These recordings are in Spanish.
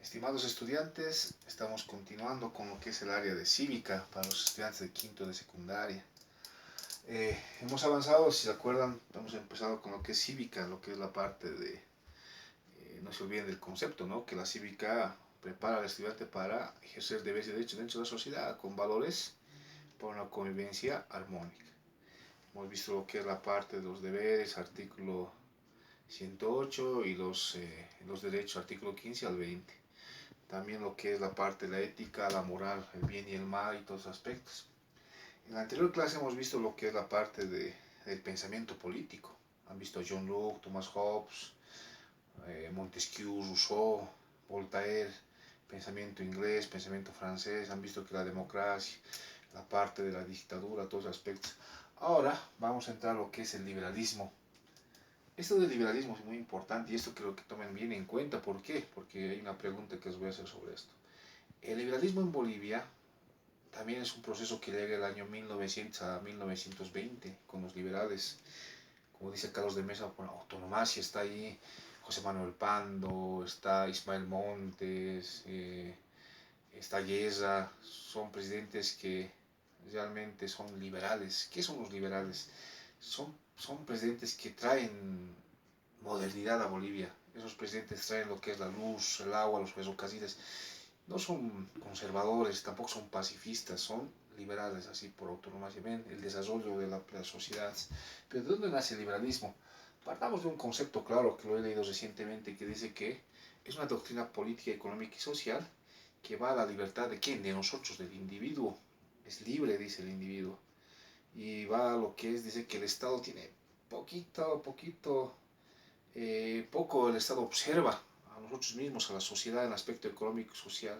Estimados estudiantes, estamos continuando con lo que es el área de cívica para los estudiantes de quinto de secundaria. Hemos avanzado, si se acuerdan, hemos empezado con lo que es cívica, lo que es la parte de, no se olviden del concepto, ¿no? Que la cívica prepara al estudiante para ejercer deberes y derechos dentro de la sociedad con valores para una convivencia armónica. Hemos visto lo que es la parte de los deberes, artículo 108 y los derechos, artículo 15 al 20. También lo que es la parte de la ética, la moral, el bien y el mal y todos los aspectos. En la anterior clase hemos visto lo que es la parte del pensamiento político. Han visto a John Locke, Thomas Hobbes, Montesquieu, Rousseau, Voltaire, pensamiento inglés, pensamiento francés. Han visto que la democracia, la parte de la dictadura, todos los aspectos. Ahora vamos a entrar a lo que es el liberalismo. Esto del liberalismo es muy importante y esto creo que tomen bien en cuenta. ¿Por qué? Porque hay una pregunta que os voy a hacer sobre esto. El liberalismo en Bolivia también es un proceso que llega el año 1900 a 1920 con los liberales. Como dice Carlos de Mesa, por autonomacia está ahí José Manuel Pando, está Ismael Montes, está Guerra. Son presidentes que realmente son liberales. ¿Qué son los liberales? Son presidentes que traen modernidad a Bolivia. Esos presidentes traen lo que es la luz, el agua, los ferrocarriles. No son conservadores, tampoco son pacifistas, son liberales, así por autonomía, ven el desarrollo de la sociedad. Pero ¿de dónde nace el liberalismo? Partamos de un concepto claro que lo he leído recientemente que dice que es una doctrina política, económica y social que va a la libertad de quién, de nosotros, del individuo. Es libre, dice el individuo. Y va a lo que es, dice que el Estado tiene poco el Estado observa a nosotros mismos, a la sociedad en el aspecto económico y social.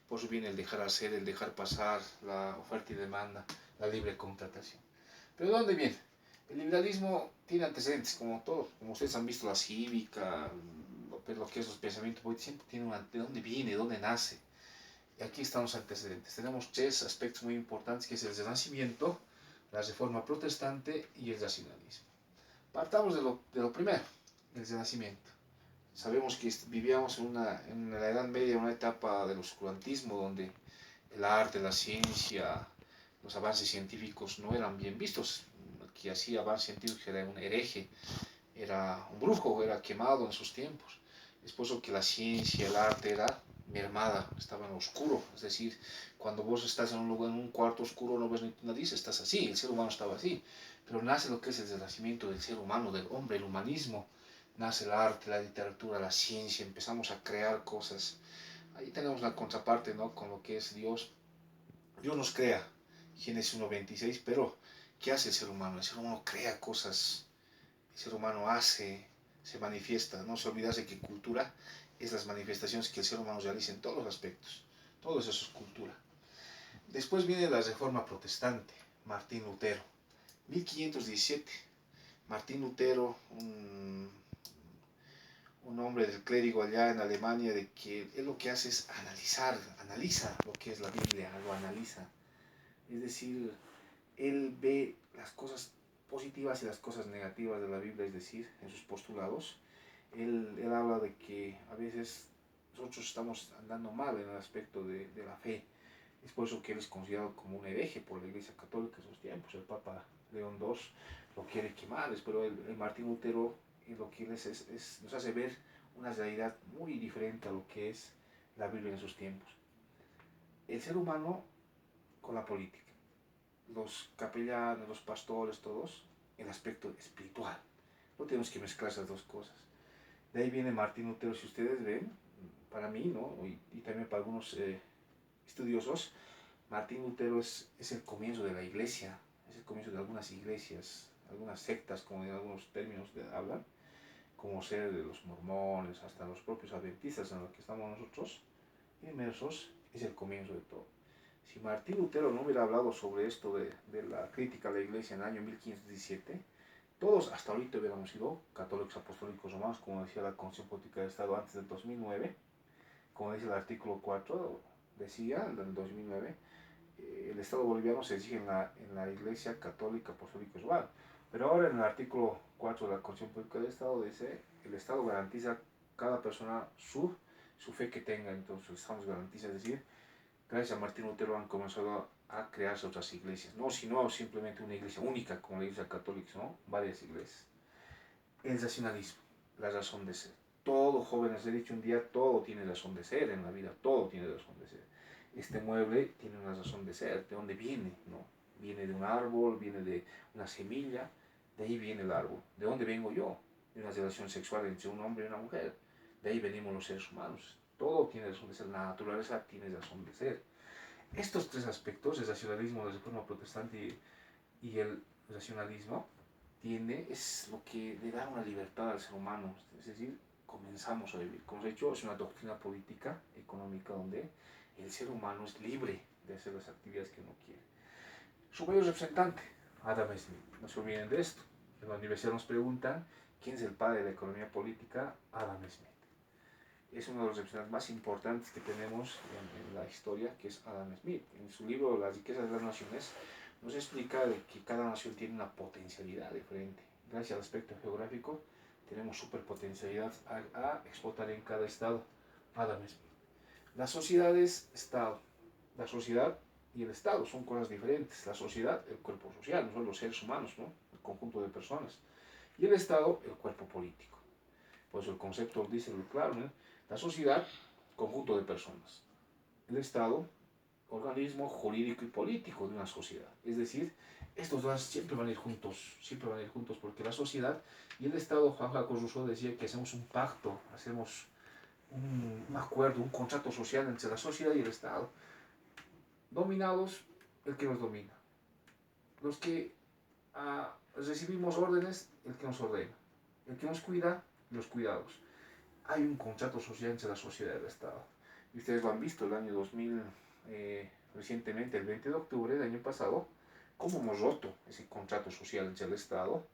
Por eso viene el dejar hacer, el dejar pasar, la oferta y demanda, la libre contratación. ¿Pero de dónde viene? El liberalismo tiene antecedentes, como todo, como ustedes han visto, la cívica, lo que es los pensamientos políticos, siempre tiene de dónde viene, de dónde nace. Y aquí están los antecedentes. Tenemos tres aspectos muy importantes, que es el Renacimiento, la Reforma Protestante y el racionalismo. Partamos de lo primero, el Renacimiento. Sabemos que vivíamos en la Edad Media, una etapa del oscurantismo, donde el arte, la ciencia, los avances científicos no eran bien vistos. El que hacía avances científicos era un hereje, era un brujo, era quemado en sus tiempos. Es por eso que la ciencia, el arte era mermada, estaba en lo oscuro. Es decir, cuando vos estás en un lugar, en un cuarto oscuro, no ves ni tu nariz, estás así, el ser humano estaba así. Pero nace lo que es el renacimiento del ser humano, del hombre, el humanismo. Nace el arte, la literatura, la ciencia, empezamos a crear cosas. Ahí tenemos la contraparte, ¿no? Con lo que es Dios. Dios nos crea, Génesis 1.26, pero ¿qué hace el ser humano? El ser humano crea cosas, el ser humano hace, se manifiesta. No se olvidase que cultura es las manifestaciones que el ser humano realiza en todos los aspectos. Todo eso es cultura. Después viene la Reforma Protestante, Martín Lutero, 1517. Martín Lutero, un hombre del clérigo allá en Alemania, de que él lo que hace es analiza lo que es la Biblia, lo analiza. Es decir, él ve las cosas positivas y las cosas negativas de la Biblia, es decir, en sus postulados. Él habla de que a veces nosotros estamos andando mal en el aspecto de la fe. Es por eso que él es considerado como un hereje por la Iglesia Católica en sus tiempos. El Papa León II lo quiere quemar, pero el Martín Lutero lo que nos hace ver una realidad muy diferente a lo que es la Biblia en sus tiempos. El ser humano con la política, los capellanos, los pastores, todos, el aspecto espiritual. No tenemos que mezclar esas dos cosas. De ahí viene Martín Lutero, si ustedes ven, para mí, ¿no? Y también para algunos estudiosos, Martín Lutero es el comienzo de la iglesia, es el comienzo de algunas iglesias, algunas sectas, como en algunos términos hablan, como ser de los mormones, hasta los propios adventistas en los que estamos nosotros inmersos, es el comienzo de todo. Si Martín Lutero no hubiera hablado sobre esto de la crítica a la iglesia en el año 1517, todos hasta ahorita hubiéramos sido católicos apostólicos romanos, como decía la Constitución Política del Estado antes del 2009, como dice el artículo 4, decía en el 2009, el Estado boliviano se exige en la Iglesia Católica Apostólica Romana. Pero ahora en el artículo 4 de la Constitución Política del Estado dice, el Estado garantiza a cada persona su su fe que tenga, entonces estamos garantiza, es decir, gracias a Martín Lutero han comenzado a crearse otras iglesias, no sino simplemente una iglesia única como la iglesia católica, ¿no? Varias iglesias. El racionalismo, la razón de ser. Todo, jóvenes, he dicho un día, todo tiene razón de ser en la vida, todo tiene razón de ser. Este mueble tiene una razón de ser, ¿de dónde viene? ¿No? Viene de un árbol, viene de una semilla, de ahí viene el árbol. ¿De dónde vengo yo? De una relación sexual entre un hombre y una mujer. De ahí venimos los seres humanos. Todo tiene razón de ser, la naturaleza tiene razón de ser. Estos tres aspectos, el racionalismo, la reforma protestante y el racionalismo, es lo que le da una libertad al ser humano. Es decir, comenzamos a vivir. Como os he dicho, es una doctrina política, económica, donde el ser humano es libre de hacer las actividades que uno quiere. Su mayor representante, Adam Smith. No se olviden de esto. En la universidad nos preguntan quién es el padre de la economía política. Adam Smith. Es uno de los representantes más importantes que tenemos en la historia, que es Adam Smith. En su libro Las riquezas de las naciones nos explica de que cada nación tiene una potencialidad diferente. Gracias al aspecto geográfico tenemos superpotencialidad a explotar en cada estado. Adam Smith. La sociedad es Estado. La sociedad y el Estado son cosas diferentes. La sociedad, el cuerpo social, no los seres humanos, ¿no? El conjunto de personas. Y el Estado, el cuerpo político. Por eso el concepto dice muy claro, ¿no? La sociedad, conjunto de personas. El Estado, organismo jurídico y político de una sociedad. Es decir, estos dos siempre van a ir juntos porque la sociedad y el Estado, Juan Jacques Rousseau decía que hacemos un pacto, hacemos un acuerdo, un contrato social entre la sociedad y el Estado. Dominados, el que nos domina. Los que recibimos órdenes, el que nos ordena. El que nos cuida, los cuidados. Hay un contrato social entre la sociedad y el Estado. Y ustedes lo han visto el año 2000, recientemente, el 20 de octubre del año pasado, cómo hemos roto ese contrato social entre el Estado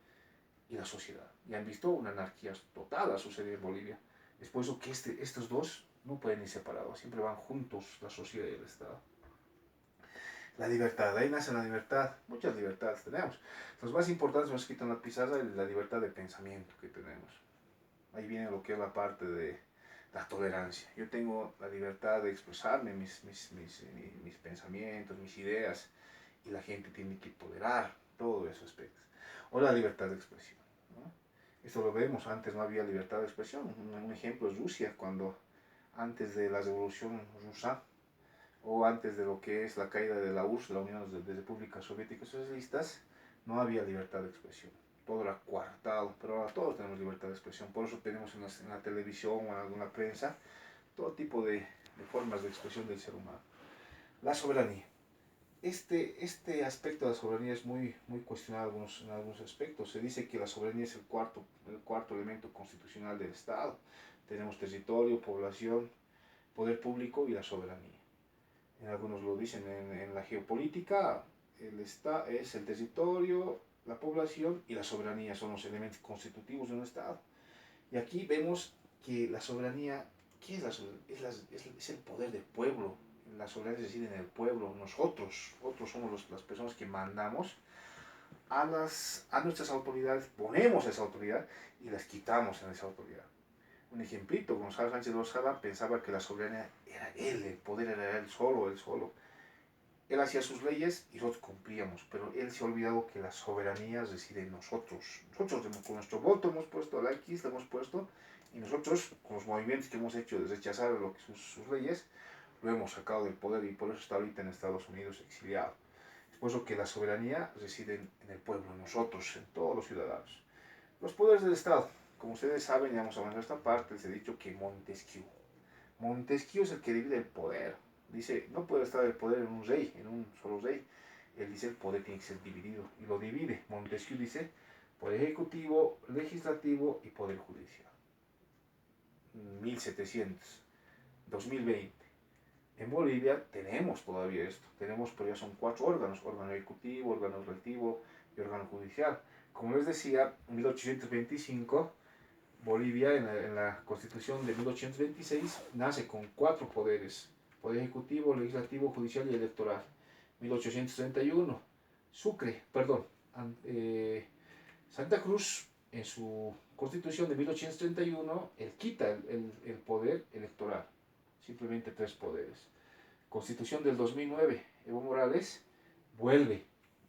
y la sociedad. Y han visto una anarquía total a suceder en Bolivia. Es por eso que estos dos no pueden ir separados, siempre van juntos la sociedad y el Estado. La libertad, ahí nace la libertad, muchas libertades tenemos. Los más importantes, hemos escrito en la pizarra, es la libertad de pensamiento que tenemos. Ahí viene lo que es la parte de la tolerancia. Yo tengo la libertad de expresarme mis pensamientos, mis ideas, y la gente tiene que tolerar todos esos aspectos. O la libertad de expresión, ¿no? Esto lo vemos, antes no había libertad de expresión. Un ejemplo es Rusia, cuando antes de la revolución rusa, o antes de lo que es la caída de la URSS, la Unión de Repúblicas Soviéticas Socialistas, no había libertad de expresión. Todo era coartado, pero ahora todos tenemos libertad de expresión. Por eso tenemos en la televisión o en alguna prensa todo tipo de formas de expresión del ser humano. La soberanía. Este aspecto de la soberanía es muy cuestionado en algunos aspectos. Se dice que la soberanía es el cuarto elemento constitucional del Estado. Tenemos territorio, población, poder público y la soberanía. En algunos lo dicen en la geopolítica, es el territorio, la población y la soberanía son los elementos constitutivos de un Estado. Y aquí vemos que la soberanía, ¿qué es la soberanía? Es el poder del pueblo. La soberanía reside en el pueblo. Nosotros somos las personas que mandamos a nuestras autoridades, ponemos esa autoridad y las quitamos en esa autoridad. Un ejemplito, Gonzalo Sánchez Lozada pensaba que la soberanía era él, el poder era él solo. Él hacía sus leyes y nosotros cumplíamos, pero él se ha olvidado que la soberanía reside en nosotros. Nosotros con nuestro voto hemos puesto la X, la hemos puesto, y nosotros con los movimientos que hemos hecho de rechazar sus leyes, lo hemos sacado del poder y por eso está ahorita en Estados Unidos exiliado. Es por eso que la soberanía reside en el pueblo, en nosotros, en todos los ciudadanos. Los poderes del Estado. Como ustedes saben, ya hemos avanzado esta parte, les he dicho que Montesquieu es el que divide el poder. Dice, no puede estar el poder en un rey, en un solo rey. Él dice, el poder tiene que ser dividido, y lo divide. Montesquieu dice, poder ejecutivo, legislativo y poder judicial. 1700, 2020. En Bolivia tenemos todavía esto, pero ya son 4 órganos, órgano ejecutivo, órgano legislativo y órgano judicial. Como les decía, en 1825, Bolivia, en la Constitución de 1826, nace con 4 poderes: poder ejecutivo, legislativo, judicial y electoral. 1831, Santa Cruz, en su Constitución de 1831, él quita el poder electoral simplemente tres poderes. Constitución del 2009, Evo Morales vuelve,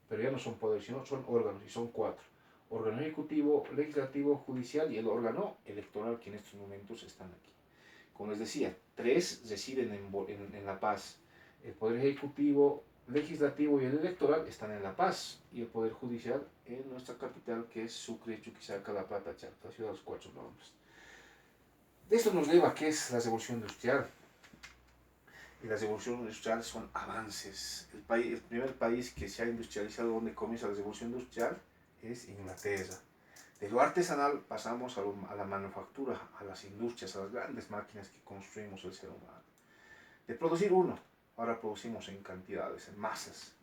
pero ya no son poderes, sino son órganos, y son cuatro. Órgano ejecutivo, legislativo, judicial y el órgano electoral que en estos momentos están aquí. Como les decía, tres residen en La Paz. El Poder Ejecutivo, Legislativo y el Electoral están en La Paz y el Poder Judicial en nuestra capital, que es Sucre, Chuquisaca, La Plata, Chalco, la ciudad de los cuatro nombres. De esto nos lleva a qué es la revolución industrial. Y las revoluciones industriales son avances. El primer país que se ha industrializado donde comienza la revolución industrial es Inglaterra. De lo artesanal pasamos a la manufactura, a las industrias, a las grandes máquinas que construimos el ser humano. De producir uno, ahora producimos en cantidades, en masas.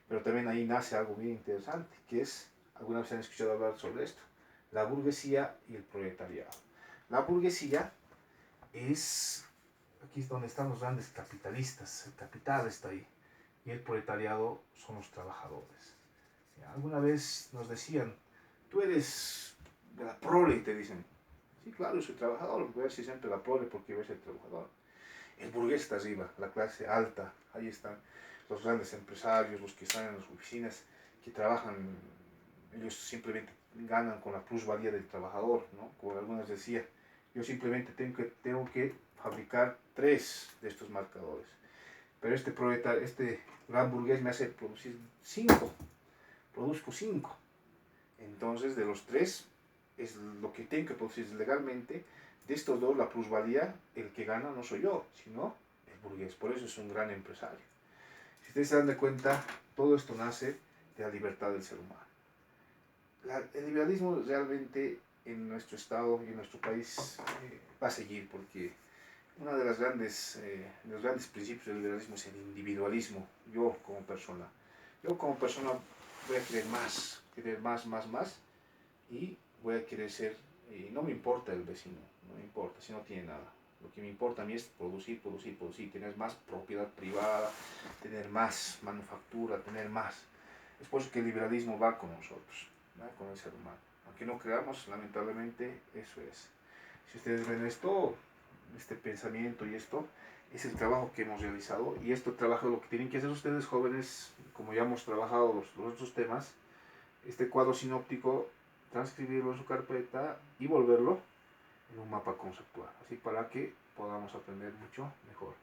Pero también ahí nace algo muy interesante, que es, alguna vez han escuchado hablar sobre esto, la burguesía y el proletariado. La burguesía es, aquí es donde están los grandes capitalistas, el capital está ahí, y el proletariado son los trabajadores. Alguna vez nos decían, tú eres de la prole, te dicen. Sí, claro, yo soy trabajador, voy a decir siempre la prole porque voy a ser trabajador. El burgués está arriba, la clase alta, ahí están los grandes empresarios, los que están en las oficinas, que trabajan, ellos simplemente ganan con la plusvalía del trabajador, ¿no? Como algunas decía, yo simplemente tengo que fabricar 3 de estos marcadores, pero este gran burgués me hace producir 5, produzco 5. Entonces, de los 3, es lo que tengo que producir legalmente. De estos 2, la plusvalía, el que gana no soy yo, sino el burgués. Por eso es un gran empresario. Si ustedes se dan de cuenta, todo esto nace de la libertad del ser humano. El liberalismo realmente en nuestro estado y en nuestro país va a seguir, porque uno de los grandes principios del liberalismo es el individualismo. Yo como persona voy a querer más, y voy a querer ser, y no me importa el vecino, no me importa si no tiene nada. Lo que me importa a mí es producir, tener más propiedad privada, tener más manufactura, tener más. Es por eso que el liberalismo va con nosotros, ¿no? Con el ser humano. Aunque no creamos, lamentablemente, eso es. Si ustedes ven esto, este pensamiento y esto, es el trabajo que hemos realizado, y esto trabajo lo que tienen que hacer ustedes jóvenes, como ya hemos trabajado los otros temas, este cuadro sinóptico, transcribirlo en su carpeta y volverlo en un mapa conceptual, así para que podamos aprender mucho mejor.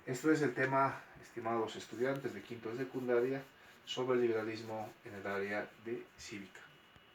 Esto es el tema, estimados estudiantes de quinto de secundaria, sobre el liberalismo en el área de cívica.